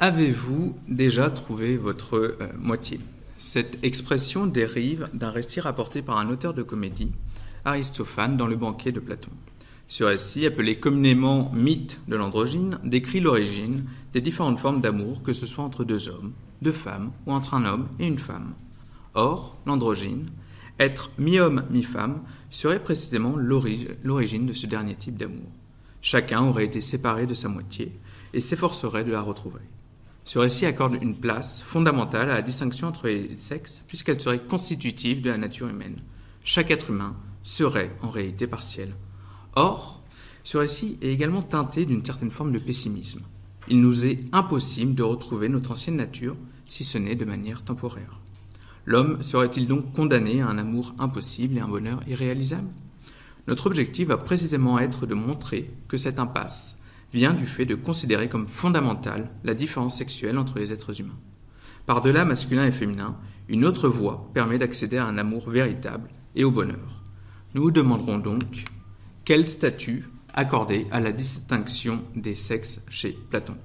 Avez-vous déjà trouvé votre moitié? Cette expression dérive d'un récit rapporté par un auteur de comédie, Aristophane, dans le banquet de Platon. Ce récit, appelé communément mythe de l'androgyne, décrit l'origine des différentes formes d'amour, que ce soit entre deux hommes, deux femmes ou entre un homme et une femme. Or, l'androgyne, être mi-homme, mi-femme, serait précisément l'origine de ce dernier type d'amour. Chacun aurait été séparé de sa moitié et s'efforcerait de la retrouver. Ce récit accorde une place fondamentale à la distinction entre les sexes, puisqu'elle serait constitutive de la nature humaine. Chaque être humain serait en réalité partiel. Or, ce récit est également teinté d'une certaine forme de pessimisme. Il nous est impossible de retrouver notre ancienne nature, si ce n'est de manière temporaire. L'homme serait-il donc condamné à un amour impossible et un bonheur irréalisable? Notre objectif va précisément être de montrer que cette impasse vient du fait de considérer comme fondamentale la différence sexuelle entre les êtres humains. Par-delà masculin et féminin, une autre voie permet d'accéder à un amour véritable et au bonheur. Nous vous demanderons donc quel statut accorder à la distinction des sexes chez Platon.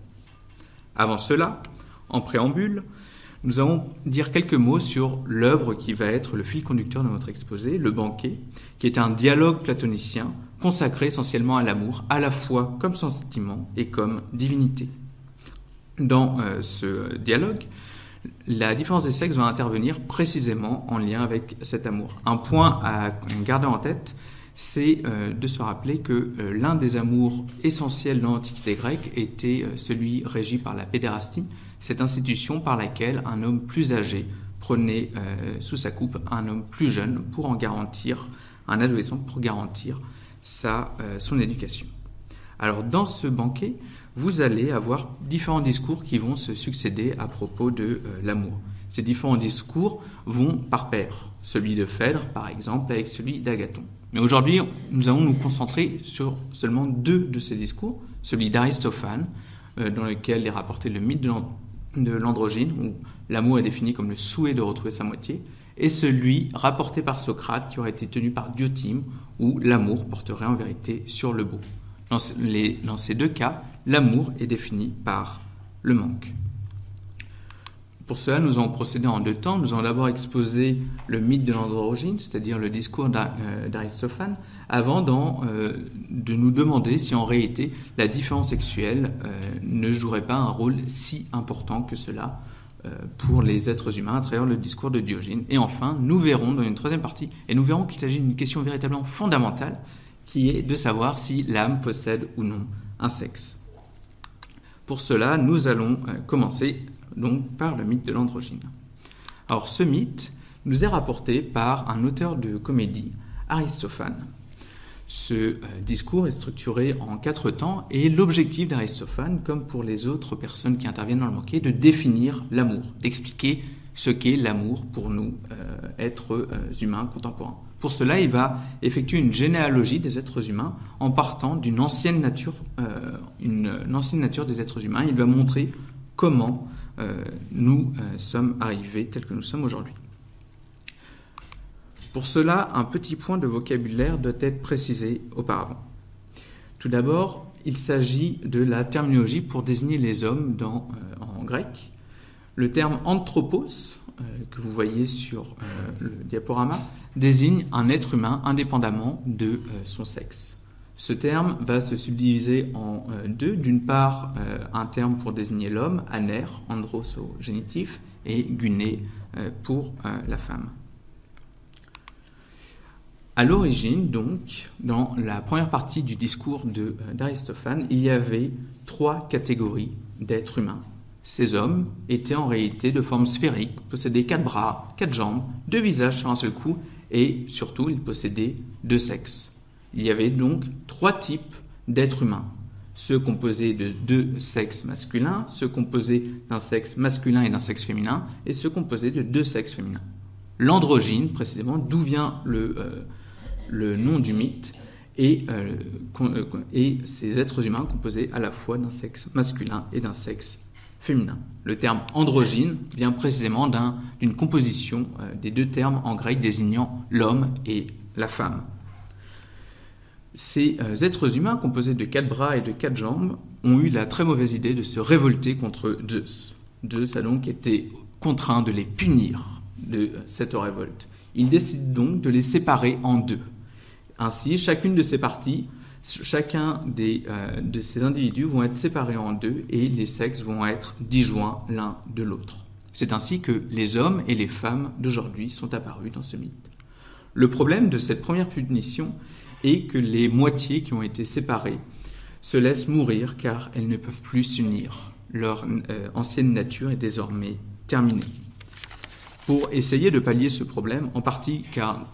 Avant cela, en préambule, nous allons dire quelques mots sur l'œuvre qui va être le fil conducteur de notre exposé, le banquet, qui est un dialogue platonicien consacré essentiellement à l'amour, à la fois comme sentiment et comme divinité. Dans ce dialogue, la différence des sexes va intervenir précisément en lien avec cet amour. Un point à garder en tête, c'est de se rappeler que l'un des amours essentiels dans l'Antiquité grecque était celui régi par la pédérastie, cette institution par laquelle un homme plus âgé prenait sous sa coupe un homme plus jeune pour en garantir, un adolescent pour garantir son éducation. Alors dans ce banquet, vous allez avoir différents discours qui vont se succéder à propos de l'amour. Ces différents discours vont par paire, celui de Phèdre par exemple avec celui d'Agathon. Mais aujourd'hui, nous allons nous concentrer sur seulement deux de ces discours, celui d'Aristophane, dans lequel est rapporté le mythe de l'androgyne, où l'amour est défini comme le souhait de retrouver sa moitié, et celui rapporté par Socrate, qui aurait été tenu par Diotime, où l'amour porterait en vérité sur le beau. Dans ces deux cas, l'amour est défini par le manque. Pour cela, nous allons procéder en deux temps. Nous allons d'abord exposer le mythe de l'androgyne, c'est-à-dire le discours d'Aristophane, avant de nous demander si en réalité la différence sexuelle ne jouerait pas un rôle si important que cela pour les êtres humains à travers le discours de Diogène. Et enfin, nous verrons dans une troisième partie, et nous verrons qu'il s'agit d'une question véritablement fondamentale, qui est de savoir si l'âme possède ou non un sexe. Pour cela, nous allons commencer donc par le mythe de l'androgyne. Alors ce mythe nous est rapporté par un auteur de comédie, Aristophane. Ce discours est structuré en 4 temps et l'objectif d'Aristophane, comme pour les autres personnes qui interviennent dans le banquet, de définir l'amour, d'expliquer ce qu'est l'amour pour nous, êtres humains contemporains. Pour cela, il va effectuer une généalogie des êtres humains en partant d'une ancienne nature des êtres humains. Il va montrer comment nous sommes arrivés tels que nous sommes aujourd'hui. Pour cela, un petit point de vocabulaire doit être précisé auparavant. Tout d'abord, il s'agit de la terminologie pour désigner les hommes en grec. Le terme anthropos, que vous voyez sur le diaporama, désigne un être humain indépendamment de son sexe. Ce terme va se subdiviser en deux. D'une part, un terme pour désigner l'homme, aner, andros au génitif, et guné pour la femme. À l'origine, donc, dans la première partie du discours d'Aristophane, il y avait 3 catégories d'êtres humains. Ces hommes étaient en réalité de forme sphérique, possédaient 4 bras, 4 jambes, 2 visages sur un seul coup, et surtout, ils possédaient 2 sexes. Il y avait donc 3 types d'êtres humains. Ceux composés de 2 sexes masculins, ceux composés d'un sexe masculin et d'un sexe féminin, et ceux composés de 2 sexes féminins. L'androgyne, précisément, d'où vient le nom du mythe, et ces êtres humains composés à la fois d'un sexe masculin et d'un sexe féminin. Le terme androgyne vient précisément d'une composition des 2 termes en grec désignant l'homme et la femme. Ces êtres humains composés de 4 bras et de 4 jambes ont eu la très mauvaise idée de se révolter contre Zeus. Zeus a donc été contraint de les punir de cette révolte. Il décide donc de les séparer en deux. Ainsi, chacune de ces parties, chacun de ces individus vont être séparés en deux et les sexes vont être disjoints l'un de l'autre. C'est ainsi que les hommes et les femmes d'aujourd'hui sont apparus dans ce mythe. Le problème de cette première punition est que les moitiés qui ont été séparées se laissent mourir car elles ne peuvent plus s'unir. Leur ancienne nature est désormais terminée. Pour essayer de pallier ce problème, en partie car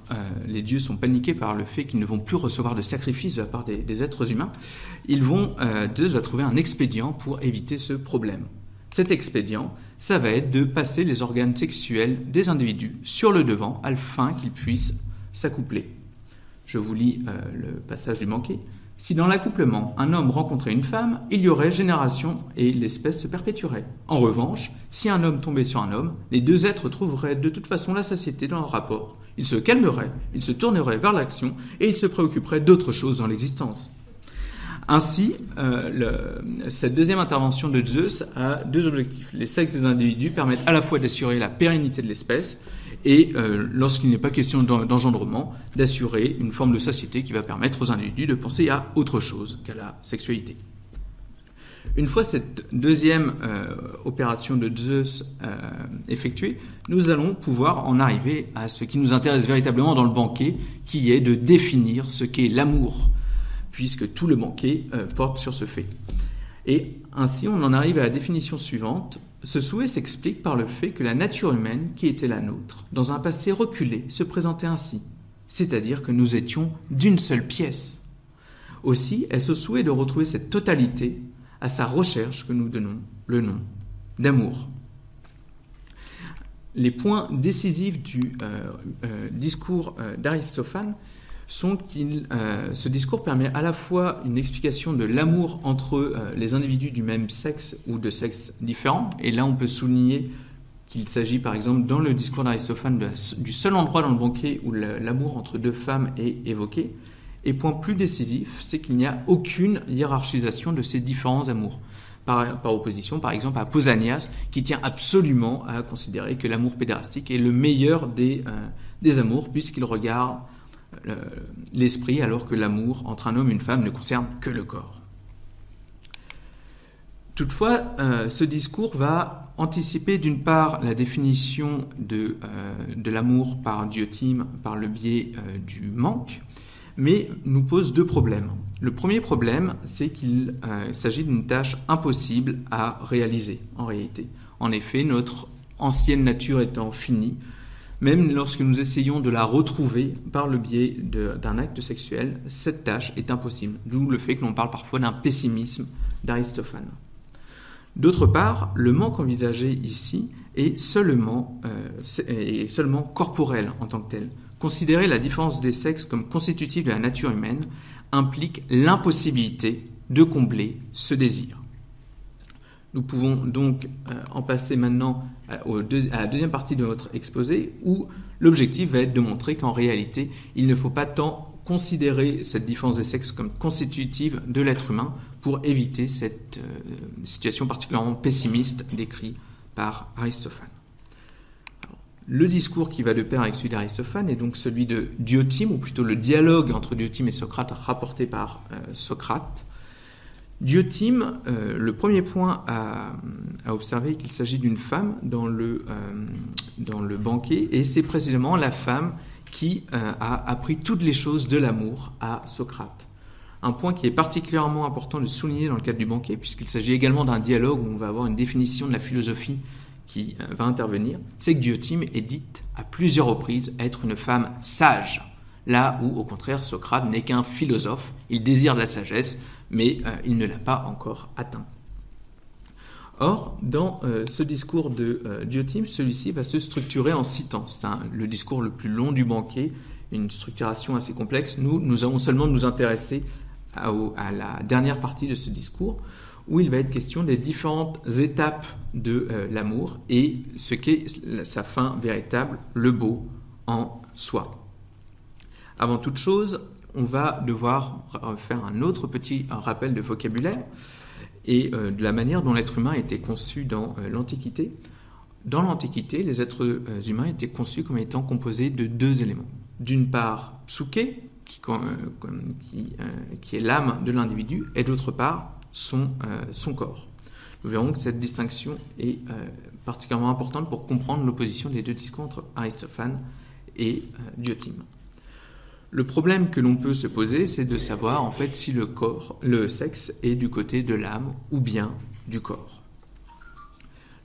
les dieux sont paniqués par le fait qu'ils ne vont plus recevoir de sacrifices de la part des êtres humains, Zeus va trouver un expédient pour éviter ce problème. Cet expédient, ça va être de passer les organes sexuels des individus sur le devant afin qu'ils puissent s'accoupler. Je vous lis le passage du banquet. Si dans l'accouplement, un homme rencontrait une femme, il y aurait génération et l'espèce se perpétuerait. En revanche, si un homme tombait sur un homme, les deux êtres trouveraient de toute façon la satiété dans leur rapport. Ils se calmeraient, ils se tourneraient vers l'action et ils se préoccuperaient d'autre chose dans l'existence. Ainsi, cette deuxième intervention de Zeus a deux objectifs. Les sexes des individus permettent à la fois d'assurer la pérennité de l'espèce et, lorsqu'il n'est pas question d'engendrement, d'assurer une forme de satiété qui va permettre aux individus de penser à autre chose qu'à la sexualité. Une fois cette deuxième opération de Zeus effectuée, nous allons pouvoir en arriver à ce qui nous intéresse véritablement dans le banquet, qui est de définir ce qu'est l'amour, puisque tout le banquet porte sur ce fait. Et ainsi, on en arrive à la définition suivante. Ce souhait s'explique par le fait que la nature humaine, qui était la nôtre, dans un passé reculé, se présentait ainsi, c'est-à-dire que nous étions d'une seule pièce. Aussi, est-ce au souhait de retrouver cette totalité, à sa recherche que nous donnons le nom d'amour. Les points décisifs du discours d'Aristophane sont ce discours permet à la fois une explication de l'amour entre les individus du même sexe ou de sexes différents, et là on peut souligner qu'il s'agit par exemple dans le discours d'Aristophane du seul endroit dans le banquet où l'amour entre deux femmes est évoqué, et point plus décisif, c'est qu'il n'y a aucune hiérarchisation de ces différents amours. Par opposition, par exemple, à Pausanias, qui tient absolument à considérer que l'amour pédérastique est le meilleur des amours, puisqu'il regarde l'esprit, alors que l'amour entre un homme et une femme ne concerne que le corps. Toutefois, ce discours va anticiper d'une part la définition de l'amour par Diotime par le biais du manque, mais nous pose deux problèmes. Le premier problème, c'est qu'il s'agit d'une tâche impossible à réaliser en réalité. En effet, notre ancienne nature étant finie, même lorsque nous essayons de la retrouver par le biais d'un acte sexuel, cette tâche est impossible. D'où le fait que l'on parle parfois d'un pessimisme d'Aristophane. D'autre part, le manque envisagé ici est seulement corporel en tant que tel. Considérer la différence des sexes comme constitutive de la nature humaine implique l'impossibilité de combler ce désir. Nous pouvons donc en passer maintenant à la deuxième partie de notre exposé, où l'objectif va être de montrer qu'en réalité, il ne faut pas tant considérer cette différence des sexes comme constitutive de l'être humain pour éviter cette situation particulièrement pessimiste décrite par Aristophane. Alors, le discours qui va de pair avec celui d'Aristophane est donc celui de Diotime, ou plutôt le dialogue entre Diotime et Socrate rapporté par Socrate. Diotime, le premier point à observer est qu'il s'agit d'une femme dans le banquet, et c'est précisément la femme qui a appris toutes les choses de l'amour à Socrate. Un point qui est particulièrement important de souligner dans le cadre du banquet, puisqu'il s'agit également d'un dialogue où on va avoir une définition de la philosophie qui va intervenir, c'est que Diotime est dite à plusieurs reprises être une femme sage, là où au contraire Socrate n'est qu'un philosophe, il désire la sagesse, mais il ne l'a pas encore atteint. Or, dans ce discours de Diotime, celui-ci va se structurer en 6 temps. C'est le discours le plus long du banquet, une structuration assez complexe. Nous allons seulement nous intéresser à la dernière partie de ce discours, où il va être question des différentes étapes de l'amour et ce qu'est sa fin véritable, le beau en soi. Avant toute chose, on va devoir faire un autre petit rappel de vocabulaire. et de la manière dont l'être humain était conçu dans l'Antiquité. Dans l'Antiquité, les êtres humains étaient conçus comme étant composés de deux éléments. D'une part, psyché, qui est l'âme de l'individu, et d'autre part, son corps. Nous verrons que cette distinction est particulièrement importante pour comprendre l'opposition des deux discours entre Aristophane et Diotime. Le problème que l'on peut se poser, c'est de savoir en fait si le sexe est du côté de l'âme ou bien du corps.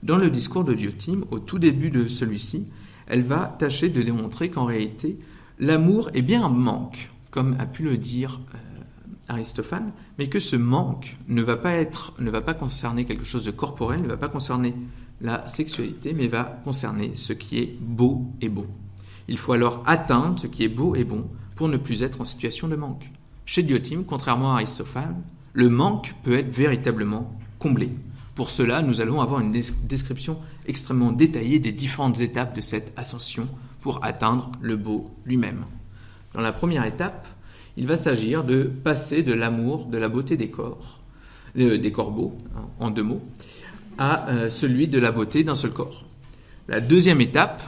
Dans le discours de Diotime, au tout début de celui-ci, elle va tâcher de démontrer qu'en réalité, l'amour est bien un manque, comme a pu le dire Aristophane, mais que ce manque ne va pas concerner quelque chose de corporel, ne va pas concerner la sexualité, mais va concerner ce qui est beau et bon. Il faut alors atteindre ce qui est beau et bon pour ne plus être en situation de manque. Chez Diotime, contrairement à Aristophane, le manque peut être véritablement comblé. Pour cela, nous allons avoir une description extrêmement détaillée des différentes étapes de cette ascension pour atteindre le beau lui-même. Dans la première étape, il va s'agir de passer de l'amour, de la beauté des corbeaux, en deux mots, à celui de la beauté d'un seul corps. La deuxième étape,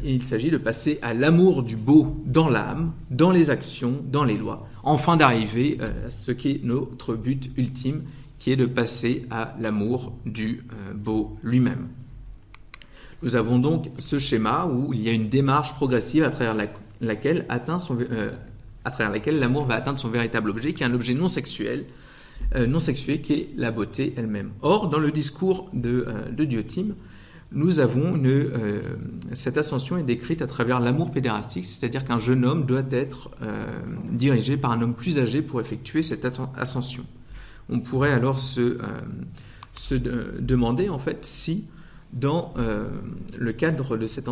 il s'agit de passer à l'amour du beau dans l'âme, dans les actions, dans les lois, enfin d'arriver à ce qui est notre but ultime, qui est de passer à l'amour du beau lui-même. Nous avons donc ce schéma où il y a une démarche progressive à travers laquelle l'amour va atteindre son véritable objet, qui est un objet non sexué, qui est la beauté elle-même. Or, dans le discours de Diotime, nous avons cette ascension est décrite à travers l'amour pédérastique, c'est-à-dire qu'un jeune homme doit être dirigé par un homme plus âgé pour effectuer cette ascension. On pourrait alors se demander en fait si, dans le cadre de cette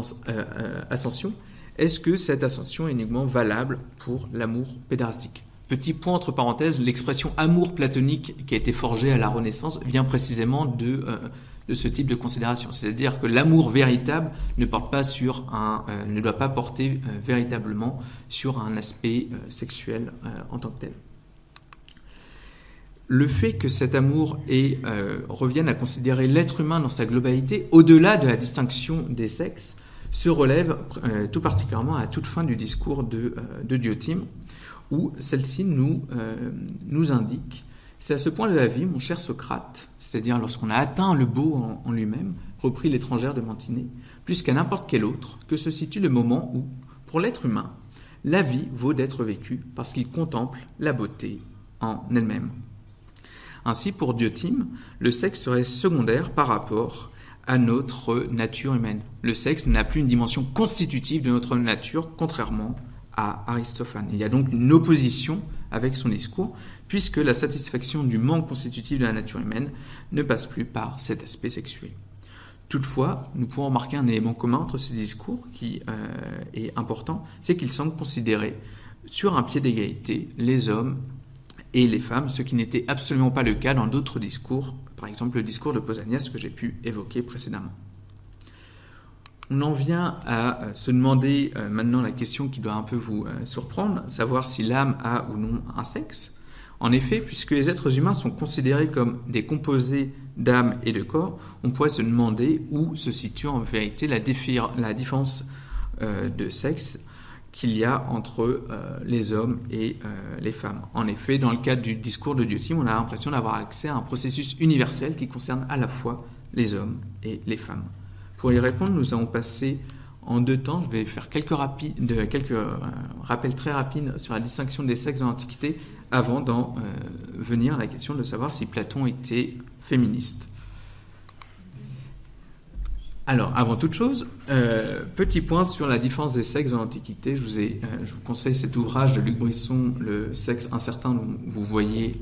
ascension, est-ce que cette ascension est uniquement valable pour l'amour pédérastique ? Petit point entre parenthèses, l'expression amour platonique qui a été forgée à la Renaissance vient précisément de ce type de considération. C'est-à-dire que l'amour véritable ne doit pas porter véritablement sur un aspect sexuel en tant que tel. Le fait que cet amour revienne à considérer l'être humain dans sa globalité, au-delà de la distinction des sexes, se relève tout particulièrement à toute fin du discours de Diotime, où celle-ci nous indique: c'est à ce point de la vie, mon cher Socrate, c'est-à-dire lorsqu'on a atteint le beau en lui-même, reprit l'étrangère de Mantinée, plus qu'à n'importe quel autre, que se situe le moment où, pour l'être humain, la vie vaut d'être vécue parce qu'il contemple la beauté en elle-même. Ainsi, pour Diotime, le sexe serait secondaire par rapport à notre nature humaine. Le sexe n'a plus une dimension constitutive de notre nature, contrairement à Aristophane. Il y a donc une opposition avec son discours, puisque la satisfaction du manque constitutif de la nature humaine ne passe plus par cet aspect sexuel. Toutefois, nous pouvons remarquer un élément commun entre ces discours qui est important, c'est qu'ils semblent considérer sur un pied d'égalité les hommes et les femmes, ce qui n'était absolument pas le cas dans d'autres discours, par exemple le discours de Pausanias que j'ai pu évoquer précédemment. On en vient à se demander maintenant la question qui doit un peu vous surprendre, savoir si l'âme a ou non un sexe. En effet, puisque les êtres humains sont considérés comme des composés d'âme et de corps, on pourrait se demander où se situe en vérité la différence de sexe qu'il y a entre les hommes et les femmes. En effet, dans le cadre du discours de Diotime, on a l'impression d'avoir accès à un processus universel qui concerne à la fois les hommes et les femmes. Pour y répondre, nous allons passer en deux temps. Je vais faire quelques rappels très rapides sur la distinction des sexes dans l'Antiquité avant d'en venir à la question de savoir si Platon était féministe. Alors, avant toute chose, petit point sur la différence des sexes dans l'Antiquité. Je vous conseille cet ouvrage de Luc Brisson, Le sexe incertain, dont vous voyez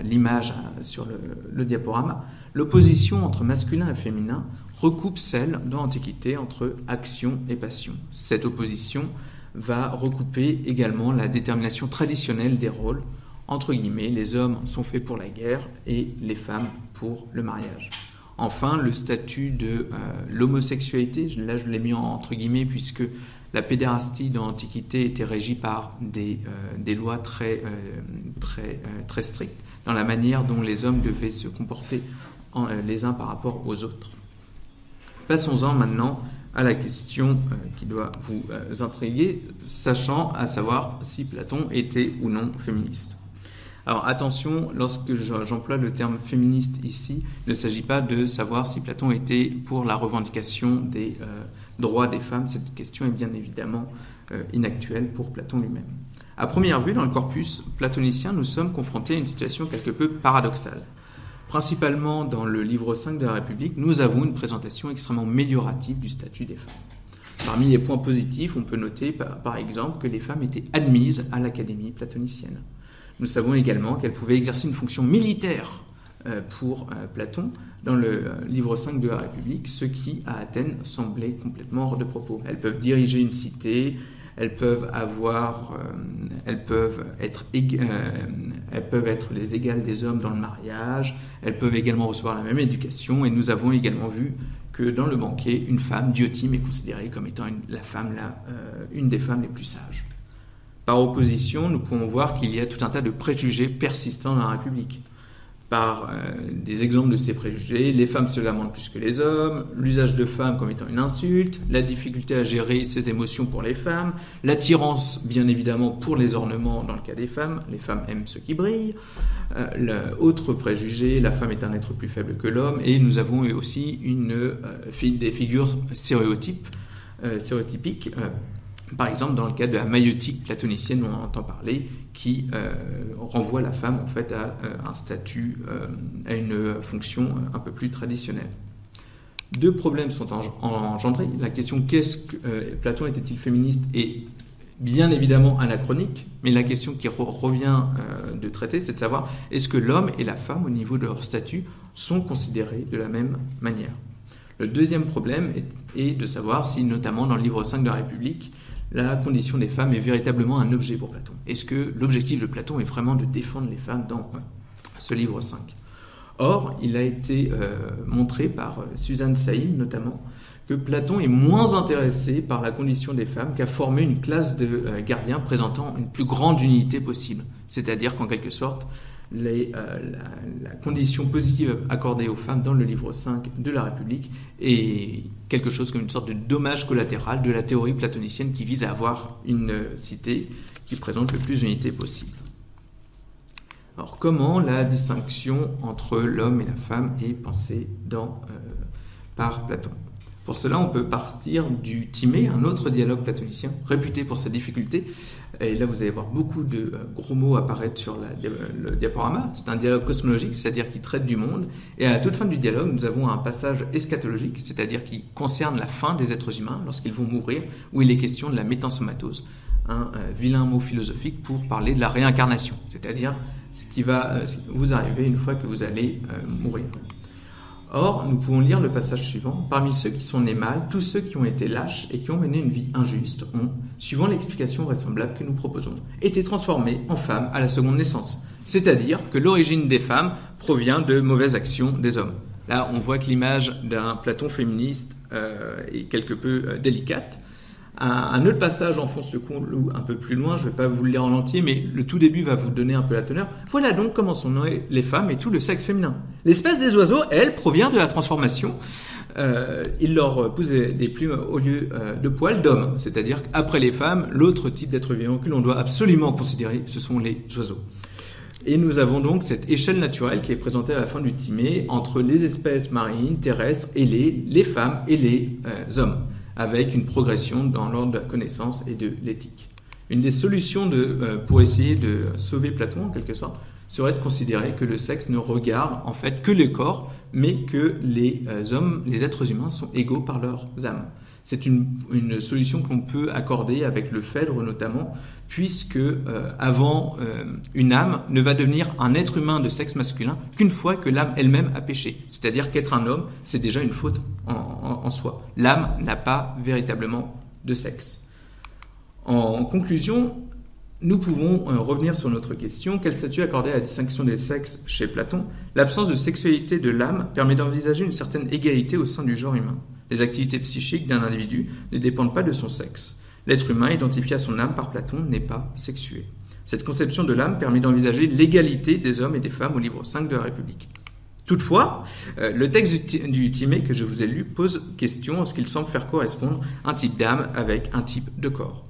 l'image sur le diaporama. L'opposition entre masculin et féminin recoupe celle dans l'Antiquité entre action et passion. Cette opposition va recouper également la détermination traditionnelle des rôles. Entre guillemets, les hommes sont faits pour la guerre et les femmes pour le mariage. Enfin, le statut de l'homosexualité, là je l'ai mis entre guillemets puisque la pédérastie dans l'Antiquité était régie par des lois très strictes. dans la manière dont les hommes devaient se comporter les uns par rapport aux autres. Passons-en maintenant à la question qui doit vous intriguer, sachant à savoir si Platon était ou non féministe. Alors attention, lorsque j'emploie le terme féministe ici, il ne s'agit pas de savoir si Platon était pour la revendication des droits des femmes. Cette question est bien évidemment inactuelle pour Platon lui-même. À première vue, dans le corpus platonicien, nous sommes confrontés à une situation quelque peu paradoxale. Principalement dans le livre 5 de la République, nous avons une présentation extrêmement méliorative du statut des femmes. Parmi les points positifs, on peut noter par exemple que les femmes étaient admises à l'académie platonicienne. Nous savons également qu'elles pouvaient exercer une fonction militaire pour Platon dans le livre 5 de la République, ce qui à Athènes semblait complètement hors de propos. Elles peuvent diriger une cité, elles peuvent être les égales des hommes dans le mariage, elles peuvent également recevoir la même éducation, et nous avons également vu que dans le banquet, une femme, Diotime, est considérée comme étant une des femmes les plus sages. Par opposition, nous pouvons voir qu'il y a tout un tas de préjugés persistants dans la République. Par des exemples de ces préjugés, les femmes se lamentent plus que les hommes, l'usage de femmes comme étant une insulte, la difficulté à gérer ses émotions pour les femmes, l'attirance bien évidemment pour les ornements dans le cas des femmes, les femmes aiment ce qui brille, l'autre préjugé, la femme est un être plus faible que l'homme, et nous avons aussi des figures stéréotypiques, par exemple dans le cas de la maïeutique platonicienne dont on entend parler, qui renvoie la femme en fait à un statut, à une fonction un peu plus traditionnelle. Deux problèmes sont engendrés. La question Platon était-il féministe est bien évidemment anachronique, mais la question qui revient de traiter, c'est de savoir est-ce que l'homme et la femme au niveau de leur statut sont considérés de la même manière. Le deuxième problème est de savoir si, notamment dans le livre 5 de la République, la condition des femmes est véritablement un objet pour Platon. Est-ce que l'objectif de Platon est vraiment de défendre les femmes dans ce livre 5 ? Or, il a été montré par Suzanne Saïd notamment que Platon est moins intéressé par la condition des femmes qu'à former une classe de gardiens présentant une plus grande unité possible. C'est-à-dire qu'en quelque sorte, la condition positive accordée aux femmes dans le livre 5 de la République est quelque chose comme une sorte de dommage collatéral de la théorie platonicienne qui vise à avoir une cité qui présente le plus d'unité possible. Alors comment la distinction entre l'homme et la femme est pensée par Platon ? Pour cela, on peut partir du Timée, un autre dialogue platonicien, réputé pour sa difficulté. Et là, vous allez voir beaucoup de gros mots apparaître sur le diaporama. C'est un dialogue cosmologique, c'est-à-dire qui traite du monde. Et à la toute fin du dialogue, nous avons un passage eschatologique, c'est-à-dire qui concerne la fin des êtres humains lorsqu'ils vont mourir, où il est question de la métensomatose, un vilain mot philosophique pour parler de la réincarnation, c'est-à-dire ce qui va vous arriver une fois que vous allez mourir. Or, nous pouvons lire le passage suivant. Parmi ceux qui sont nés mâles, tous ceux qui ont été lâches et qui ont mené une vie injuste ont, suivant l'explication vraisemblable que nous proposons, été transformés en femmes à la seconde naissance. C'est-à-dire que l'origine des femmes provient de mauvaises actions des hommes. Là, on voit que l'image d'un Platon féministe est quelque peu délicate. Un autre passage enfonce le clou un peu plus loin, je ne vais pas vous le lire en entier, mais le tout début va vous donner un peu la teneur. Voilà donc comment sont nées les femmes et tout le sexe féminin. L'espèce des oiseaux, elle, provient de la transformation. Il leur pousse des plumes au lieu de poils d'hommes, c'est-à-dire qu'après les femmes, l'autre type d'être vivant que l'on doit absolument considérer, ce sont les oiseaux. Et nous avons donc cette échelle naturelle qui est présentée à la fin du Timée entre les espèces marines, terrestres, et les femmes et les hommes, avec une progression dans l'ordre de la connaissance et de l'éthique. Une des solutions pour essayer de sauver Platon, en quelque sorte, serait de considérer que le sexe ne regarde en fait que le corps, mais que les hommes, les êtres humains, sont égaux par leurs âmes. C'est une solution qu'on peut accorder avec le Phèdre notamment, puisque avant une âme ne va devenir un être humain de sexe masculin qu'une fois que l'âme elle-même a péché. C'est-à-dire qu'être un homme, c'est déjà une faute en soi. L'âme n'a pas véritablement de sexe. En conclusion, nous pouvons revenir sur notre question. Quel statut accorder à la distinction des sexes chez Platon ? L'absence de sexualité de l'âme permet d'envisager une certaine égalité au sein du genre humain. Les activités psychiques d'un individu ne dépendent pas de son sexe. L'être humain, identifié à son âme par Platon, n'est pas sexué. Cette conception de l'âme permet d'envisager l'égalité des hommes et des femmes au livre 5 de la République. Toutefois, le texte du Timée que je vous ai lu pose question en ce qu'il semble faire correspondre un type d'âme avec un type de corps.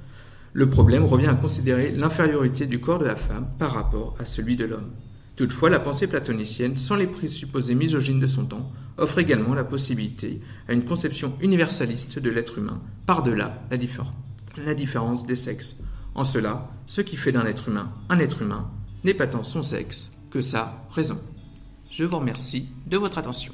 Le problème revient à considérer l'infériorité du corps de la femme par rapport à celui de l'homme. Toutefois, la pensée platonicienne, sans les présupposés misogynes de son temps, offre également la possibilité à une conception universaliste de l'être humain, par-delà la différence des sexes. En cela, ce qui fait d'un être humain un être humain n'est pas tant son sexe que sa raison. Je vous remercie de votre attention.